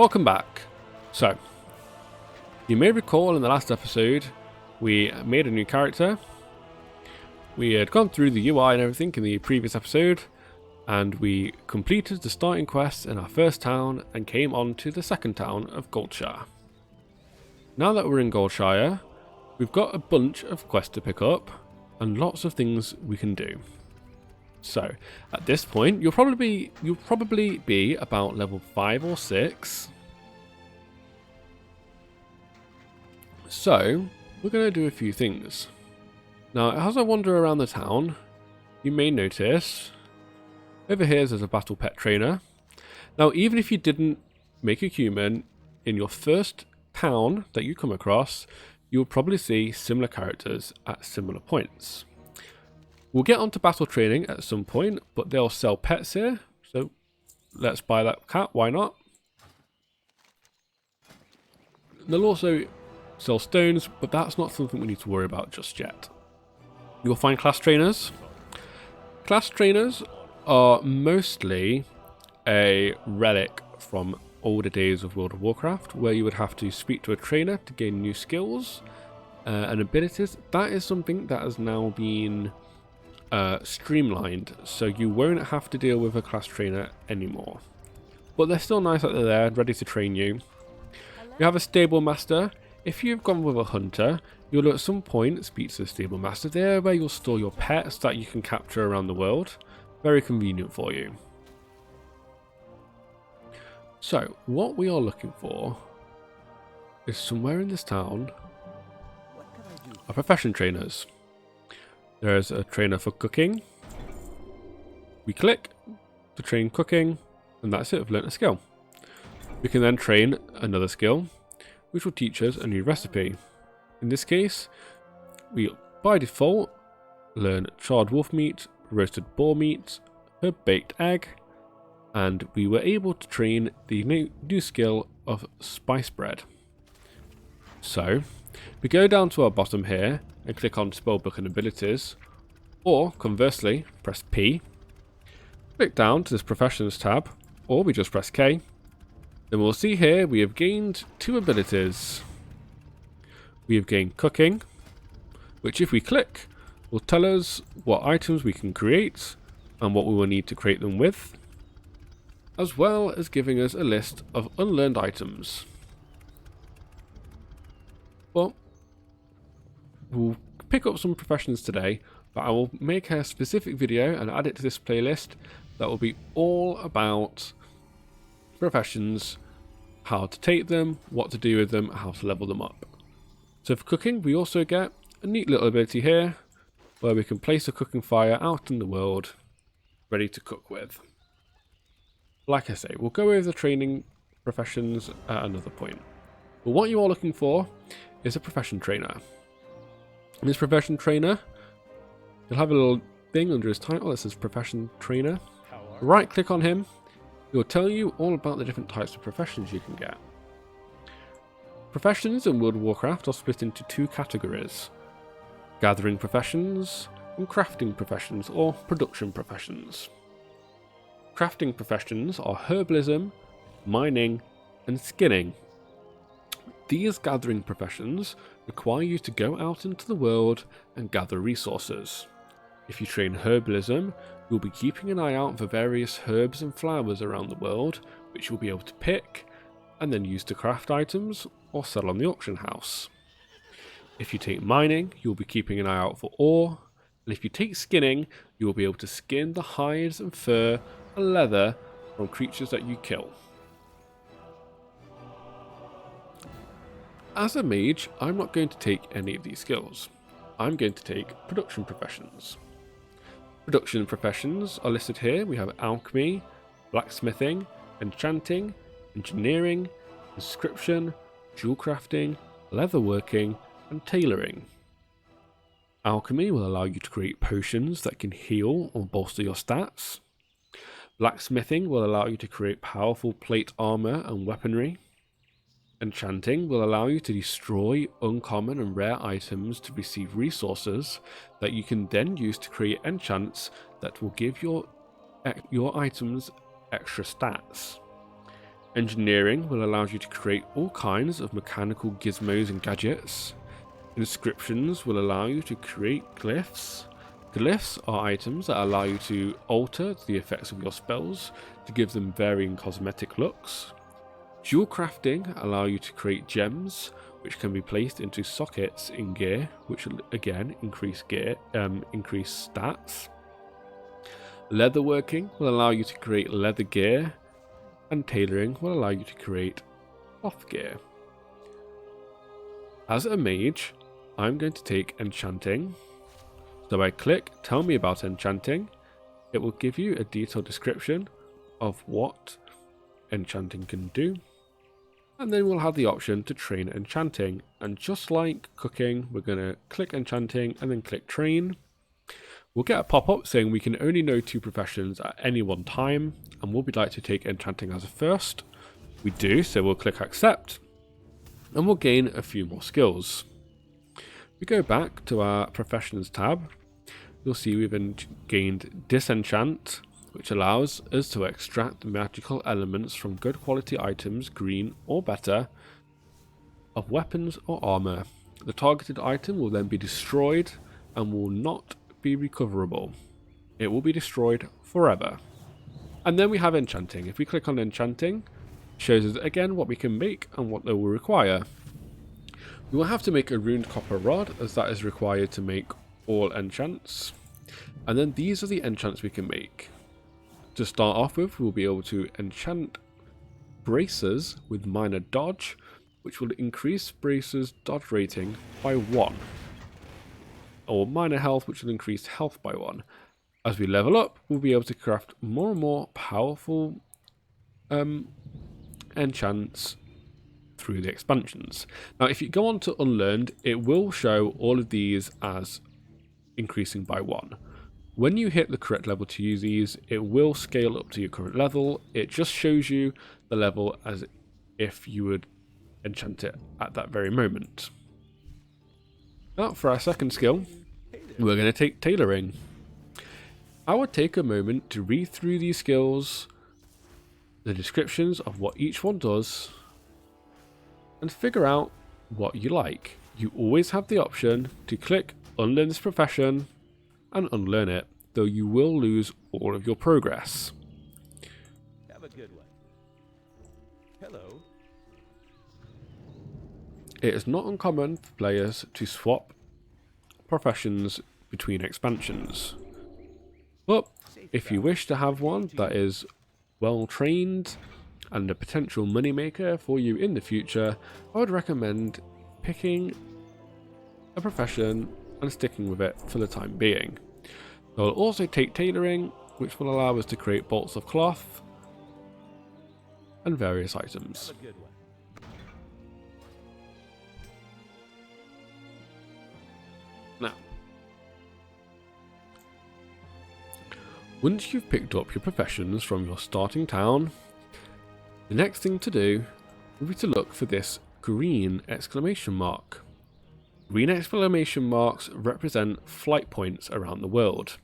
Welcome back. So, you may recall in the last episode, we made a new character. We had gone through the UI and everything in the previous episode, and we completed the starting quest in our first town and came on to the second town of Goldshire. Now that we're in Goldshire, we've got a bunch of quests to pick up and lots of things we can do. So, at this point, you'll probably be about level 5 or 6. So, we're going to do a few things. Now, as I wander around the town, you may notice over here there's a battle pet trainer. Now, even if you didn't make a human in your first town that you come across, you'll probably see similar characters at similar points. We'll get onto battle training at some point, but they'll sell pets here, so let's buy that cat, why not? They'll also sell stones, but that's not something we need to worry about just yet. You'll find class trainers. Class trainers are mostly a relic from older days of World of Warcraft, where you would have to speak to a trainer to gain new skills and abilities. That is something that has now been streamlined, so you won't have to deal with a class trainer anymore. But they're still nice that they're there, ready to train you. You have a stable master. If you've gone with a hunter, you'll at some point speak to the stable master there, where you'll store your pets that you can capture around the world. Very convenient for you. So, what we are looking for is somewhere in this town are profession trainers. There's a trainer for cooking. We click to train cooking, and that's it, we've learnt a skill. We can then train another skill, which will teach us a new recipe. In this case, we by default learn charred wolf meat, roasted boar meat, herb baked egg, and we were able to train the new skill of spice bread. So, we go down to our bottom here and click on spellbook and abilities, or conversely, press P, click down to this professions tab, or we just press K. Then we'll see here we have gained 2 abilities. We have gained cooking, which if we click will tell us what items we can create and what we will need to create them with, as well as giving us a list of unlearned items. Well, we'll pick up some professions today, but I will make a specific video and add it to this playlist that will be all about professions, how to take them, what to do with them, how to level them up. So for cooking, we also get a neat little ability here where we can place a cooking fire out in the world ready to cook with. Like I say, we'll go over the training professions at another point. But what you are looking for is a profession trainer. And this profession trainer, you'll have a little thing under his title that says profession trainer. Right click on him. It will tell you all about the different types of professions you can get. Professions in World of Warcraft are split into 2 categories: gathering professions and crafting professions, or production professions. Crafting professions are herbalism, mining, and skinning. These gathering professions require you to go out into the world and gather resources. If you train herbalism, you'll be keeping an eye out for various herbs and flowers around the world, which you'll be able to pick and then use to craft items or sell on the auction house. If you take mining, you'll be keeping an eye out for ore, and if you take skinning, you'll be able to skin the hides and fur and leather from creatures that you kill. As a mage, I'm not going to take any of these skills. I'm going to take production professions. Production professions are listed here. We have alchemy, blacksmithing, enchanting, engineering, inscription, jewel crafting, leatherworking, and tailoring. Alchemy will allow you to create potions that can heal or bolster your stats. Blacksmithing will allow you to create powerful plate armor and weaponry. Enchanting will allow you to destroy uncommon and rare items to receive resources that you can then use to create enchants that will give your items extra stats. Engineering will allow you to create all kinds of mechanical gizmos and gadgets. Inscriptions will allow you to create glyphs. Glyphs are items that allow you to alter the effects of your spells to give them varying cosmetic looks. Jewel crafting allow you to create gems, which can be placed into sockets in gear, which will again increase stats. Leatherworking will allow you to create leather gear, and tailoring will allow you to create cloth gear. As a mage, I'm going to take enchanting. So I click Tell me about enchanting. It will give you a detailed description of what enchanting can do. And then we'll have the option to train enchanting. And just like cooking, we're going to click enchanting and then click train. We'll get a pop-up saying we can only know 2 professions at any one time, and would we like to take enchanting as a first? We do, so we'll click accept, and we'll gain a few more skills. We go back to our professions tab. You'll see we've gained disenchant, which allows us to extract the magical elements from good quality items, green or better, of weapons or armor. The targeted item will then be destroyed and will not be recoverable. It will be destroyed forever. And then we have enchanting. If we click on enchanting, it shows us again what we can make and what they will require. We will have to make a runed copper rod, as that is required to make all enchants. And then these are the enchants we can make. To start off with, we'll be able to enchant bracers with minor dodge, which will increase bracers' dodge rating by 1. Or minor health, which will increase health by 1. As we level up, we'll be able to craft more and more powerful enchants through the expansions. Now, if you go on to Unlearned, it will show all of these as increasing by 1. When you hit the correct level to use these, it will scale up to your current level. It just shows you the level as if you would enchant it at that very moment. Now, for our second skill, we're going to take tailoring. I would take a moment to read through these skills, the descriptions of what each one does, and figure out what you like. You always have the option to click Unlearn this profession and unlearn it, though you will lose all of your progress. Have a good one. Hello. It is not uncommon for players to swap professions between expansions. But if you wish to have one that is well trained and a potential moneymaker for you in the future, I would recommend picking a profession and sticking with it for the time being. I will also take tailoring, which will allow us to create bolts of cloth and various items. Now, once you've picked up your professions from your starting town, the next thing to do will be to look for this green exclamation mark. Green exclamation marks represent flight points around the world.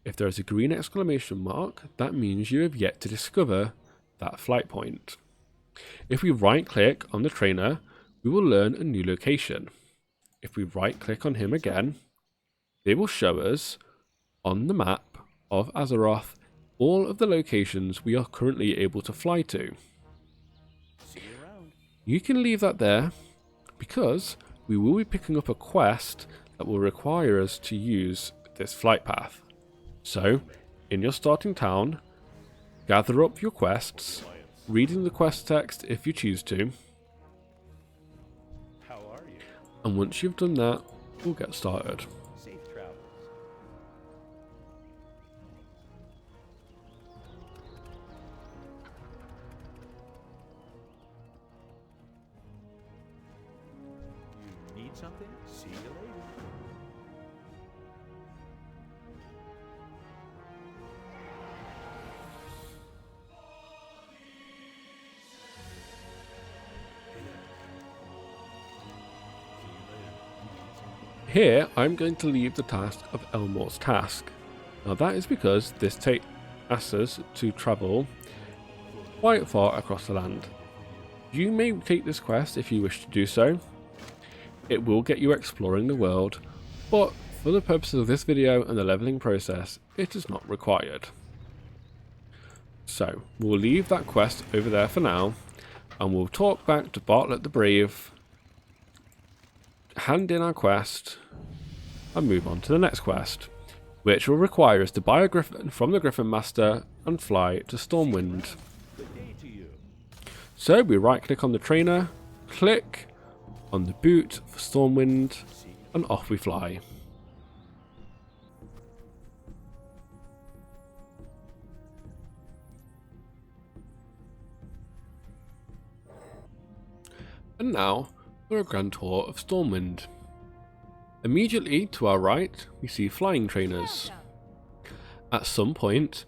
If there is a green exclamation mark, that means you have yet to discover that flight point. If we right click on the trainer, we will learn a new location. If we right click on him again, they will show us on the map of Azeroth all of the locations we are currently able to fly to. See you around. You can leave that there because we will be picking up a quest that will require us to use this flight path. So, in your starting town, gather up your quests, reading the quest text if you choose to. How are you? And once you've done that, we'll get started. Safe travels. You need something? See you later. Here, I'm going to leave the task of Elmore's task. Now that is because this asks us to travel quite far across the land. You may take this quest if you wish to do so. It will get you exploring the world, but for the purposes of this video and the leveling process, it is not required. So we'll leave that quest over there for now, and we'll talk back to Bartlett the Brave, hand in our quest, and move on to the next quest, which will require us to buy a griffin from the Griffin Master and fly to Stormwind. So we right click on the trainer, click on the boot for Stormwind, and off we fly. And now for a grand tour of Stormwind. Immediately to our right we see flying trainers. At some point,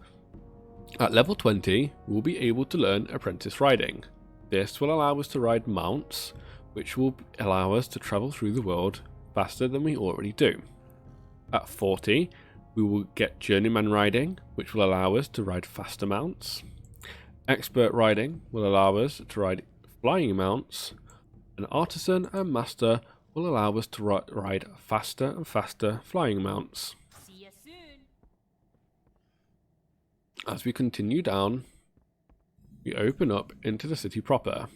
at level 20, we will be able to learn apprentice riding. This will allow us to ride mounts, which will allow us to travel through the world faster than we already do. At 40, we will get journeyman riding, which will allow us to ride faster mounts. Expert riding will allow us to ride flying mounts. And artisan and master will allow us to ride faster and faster flying mounts. See you soon. As we continue down, we open up into the city proper.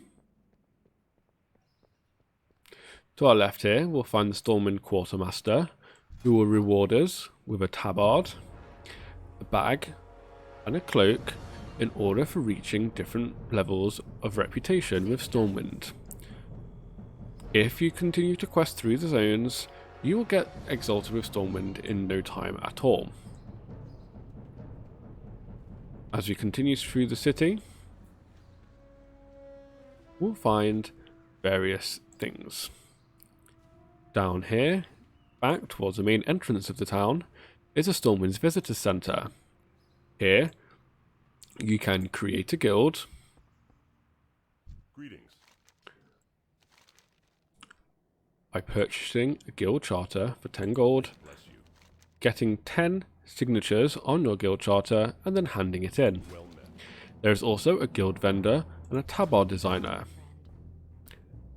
To our left here, we'll find the Stormwind Quartermaster, who will reward us with a tabard, a bag, and a cloak in order for reaching different levels of reputation with Stormwind. If you continue to quest through the zones, you will get exalted with Stormwind in no time at all. As we continue through the city, we'll find various things. Down here, back towards the main entrance of the town, is a Stormwind's Visitor Centre. Here, you can create a guild. Greetings. By purchasing a guild charter for 10 gold, Bless you. getting 10 signatures on your guild charter, and then handing it in. Well met. There is also a guild vendor and a tabard designer.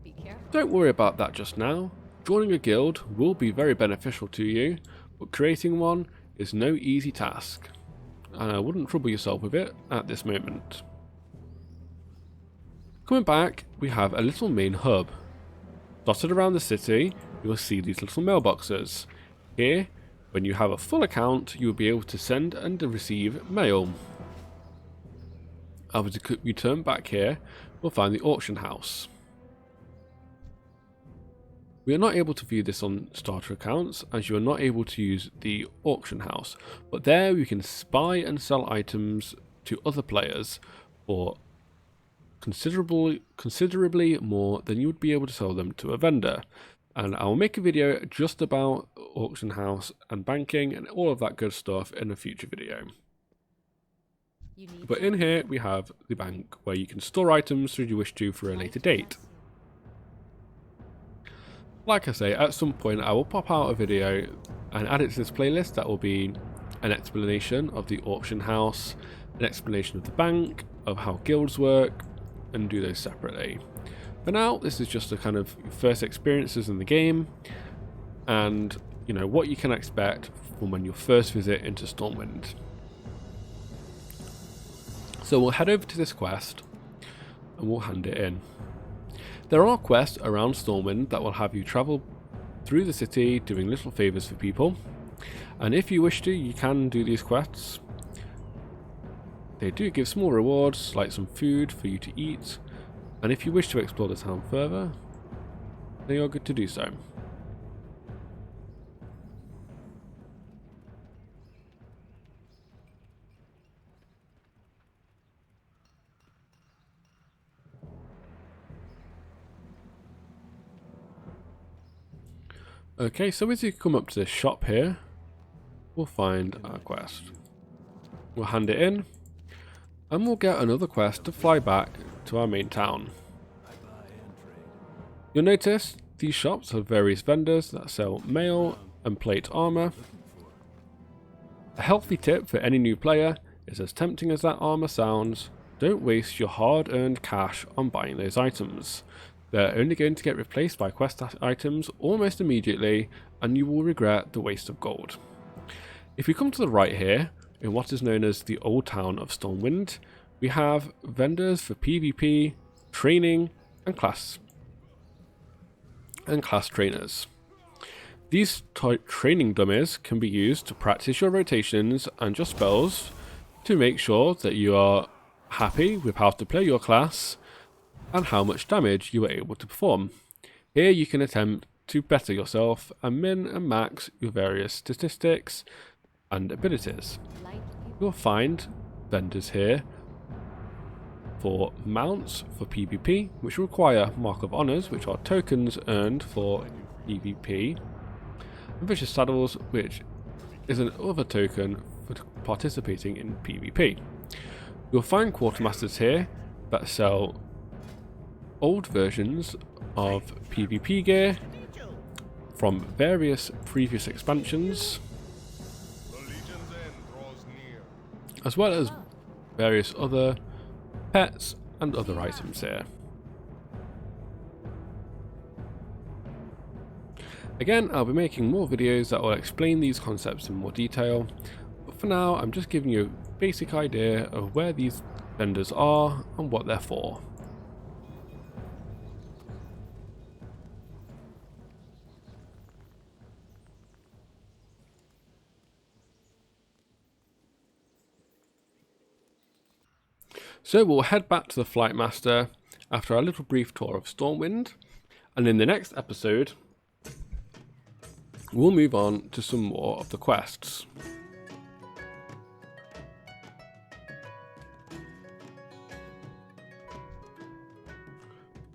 Be careful. Don't worry about that just now. Joining a guild will be very beneficial to you, but creating one is no easy task, and I wouldn't trouble yourself with it at this moment. Coming back, we have a little main hub. Dotted around the city, you will see these little mailboxes. Here, when you have a full account, you will be able to send and receive mail. As we turn back here, we'll find the auction house. We are not able to view this on starter accounts, as you are not able to use the auction house, but there we can buy and sell items to other players for considerably more than you would be able to sell them to a vendor. And I'll make a video just about auction house and banking and all of that good stuff in a future video. You need But in here we have the bank, where you can store items should you wish to for a later date. Like I say, at some point I will pop out a video and add it to this playlist that will be an explanation of the auction house, an explanation of the bank, of how guilds work, and do those separately. For now, this is just a kind of first experiences in the game, and you know what you can expect from when you first visit into Stormwind. So we'll head over to this quest and we'll hand it in. There are quests around Stormwind that will have you travel through the city doing little favours for people, and if you wish to, you can do these quests. They do give small rewards like some food for you to eat, and if you wish to explore the town further, then you're good to do so. Okay, so as you come up to this shop here, we'll find our quest. We'll hand it in, and we'll get another quest to fly back to our main town. You'll notice these shops have various vendors that sell mail and plate armor. A healthy tip for any new player is, as tempting as that armor sounds, don't waste your hard-earned cash on buying those items. They're only going to get replaced by quest items almost immediately, and you will regret the waste of gold. If we come to the right here, in what is known as the old town of Stormwind, we have vendors for PvP, training, and class trainers. These training dummies can be used to practice your rotations and your spells to make sure that you are happy with how to play your class and how much damage you are able to perform. Here you can attempt to better yourself and min and max your various statistics and abilities. You'll find vendors here for mounts for PvP, which require Mark of Honours, which are tokens earned for PvP, and Vicious Saddles, which is another token for participating in PvP. You'll find quartermasters here that sell old versions of PvP gear from various previous expansions, as well as various other pets and other items here. Again, I'll be making more videos that will explain these concepts in more detail, but for now I'm just giving you a basic idea of where these vendors are and what they're for. So we'll head back to the Flight Master after our little brief tour of Stormwind, and in the next episode we'll move on to some more of the quests.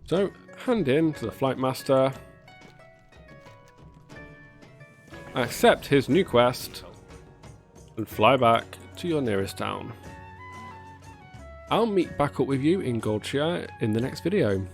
So hand in to the Flight Master, accept his new quest, and fly back to your nearest town. I'll meet back up with you in Goldshire in the next video.